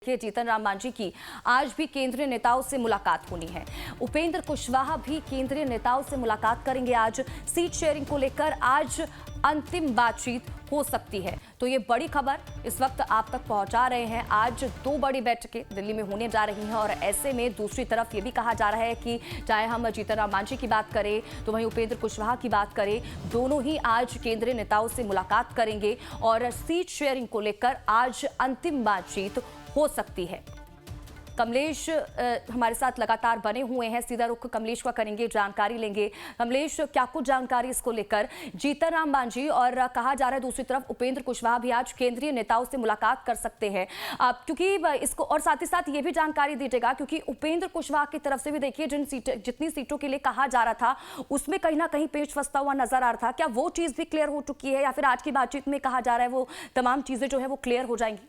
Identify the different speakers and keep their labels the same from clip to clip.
Speaker 1: के जीतन राम मांझी की आज भी केंद्रीय नेताओं से मुलाकात होनी है। उपेंद्र कुशवाहा भी केंद्रीय नेताओं से मुलाकात करेंगे। आज सीट शेयरिंग को लेकर आज अंतिम बातचीत हो सकती है। तो ये बड़ी खबर इस वक्त आप तक पहुंचा रहे हैं। आज दो बड़ी बैठकें दिल्ली में होने जा रही हैं और ऐसे में दूसरी तरफ ये भी कहा जा रहा है कि चाहे हम जीतन राम मांझी की बात करें तो वहीं उपेंद्र कुशवाहा की बात करें, दोनों ही आज केंद्रीय नेताओं से मुलाकात करेंगे और सीट शेयरिंग को लेकर आज अंतिम बातचीत हो सकती है। कमलेश हमारे साथ लगातार बने हुए हैं, सीधा रुख कमलेश का करेंगे, जानकारी लेंगे। कमलेश, क्या कुछ जानकारी इसको लेकर? जीतन राम मांझी और कहा जा रहा है दूसरी तरफ उपेंद्र कुशवाहा भी आज केंद्रीय नेताओं से मुलाकात कर सकते हैं, क्योंकि इसको और साथ ही साथ ये भी जानकारी दीजिएगा क्योंकि उपेंद्र कुशवाहा की तरफ से भी देखिए जितनी सीटों के लिए कहा जा रहा था उसमें कहीं ना कहीं पेच फंसता हुआ नजर आ रहा था। क्या वो चीज भी क्लियर हो चुकी है या फिर आज की बातचीत में कहा जा रहा है वो तमाम चीजें जो है वो क्लियर हो जाएंगी?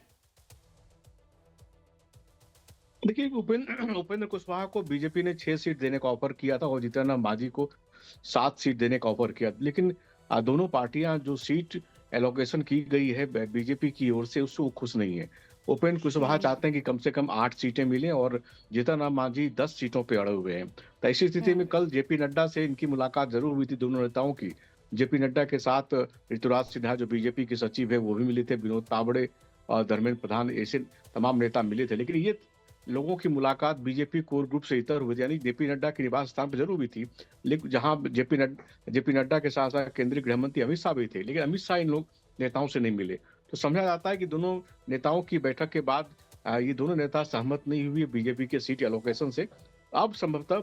Speaker 2: देखिए, उपेंद्र कुशवाहा को बीजेपी ने 6 सीट देने का ऑफर किया था और जीतन राम मांझी को 7 सीट देने का ऑफर किया, लेकिन दोनों पार्टियां जो सीट एलोकेशन की गई है बीजेपी की ओर से उससे वो खुश नहीं है। उपेंद्र कुशवाहा चाहते हैं कि कम से कम 8 सीटें मिलें और जीतन राम मांझी 10 सीटों पर अड़े हुए हैं। तो ऐसी स्थिति में कल जेपी नड्डा से इनकी मुलाकात जरूर हुई थी दोनों नेताओं की। जेपी नड्डा के साथ ऋतुराज सिन्हा जो बीजेपी के सचिव है वो भी मिले थे, विनोद तावड़े और धर्मेंद्र प्रधान ऐसे तमाम नेता मिले थे, लेकिन ये लोगों की मुलाकात बीजेपी कोर ग्रुप से इतर हुई, यानी जेपी नड्डा के निवास स्थान पर जरूर भी थी, लेकिन जहां जेपी नड्डा के साथ साथ केंद्रीय गृह मंत्री अमित शाह भी थे, लेकिन अमित शाह इन लोग नेताओं से नहीं मिले। तो समझा जाता है कि दोनों नेताओं की बैठक के बाद ये दोनों नेता सहमत नहीं हुए बीजेपी के सीट एलोकेशन से। अब संभवतः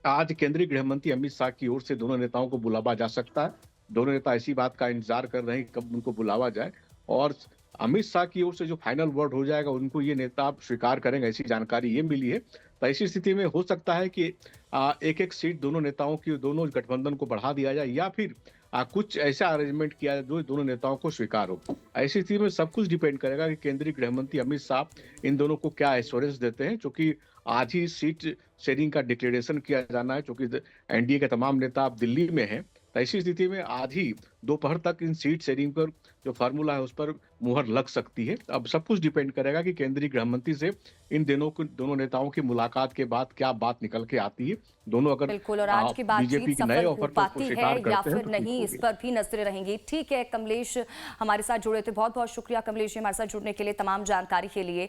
Speaker 2: आज केंद्रीय गृह मंत्री अमित शाह की ओर से दोनों नेताओं को बुलावा जा सकता है। दोनों नेता ऐसी बात का इंतजार कर रहे हैं कि कब उनको बुलावा जाए और अमित शाह की ओर से जो फाइनल वर्ड हो जाएगा उनको ये नेता स्वीकार करेंगे, ऐसी जानकारी ये मिली है। तो ऐसी स्थिति में हो सकता है कि एक एक सीट दोनों नेताओं की दोनों गठबंधन को बढ़ा दिया जाए या फिर कुछ ऐसा अरेंजमेंट किया जाए जो दोनों नेताओं को स्वीकार हो। ऐसी स्थिति में सब कुछ डिपेंड करेगा कि केंद्रीय गृह मंत्री अमित शाह इन दोनों को क्या एश्योरेंस देते हैं, क्योंकि आज ही सीट शेयरिंग का डिक्लेरेशन किया जाना है, क्योंकि एनडीए के तमाम नेता अब दिल्ली में हैं। तो ऐसी स्थिति में आज ही दोपहर तक इन सीट शेयरिंग पर जो फार्मूला है उस पर मुहर लग सकती है। अब सब कुछ डिपेंड करेगा कि केंद्रीय गृह मंत्री से इन दोनों नेताओं की मुलाकात के बाद क्या बात निकल के आती है। दोनों अगर
Speaker 1: बिल्कुल, और आज की
Speaker 2: बीजेपी
Speaker 1: बातचीत
Speaker 2: के नए
Speaker 1: सफल हो
Speaker 2: ऑफर
Speaker 1: पाती है या फिर
Speaker 2: तो
Speaker 1: नहीं, इस पर भी नजरें रहेंगी। ठीक है, कमलेश हमारे साथ जुड़े थे, बहुत बहुत शुक्रिया कमलेश जी हमारे साथ जुड़ने के लिए, तमाम जानकारी के लिए।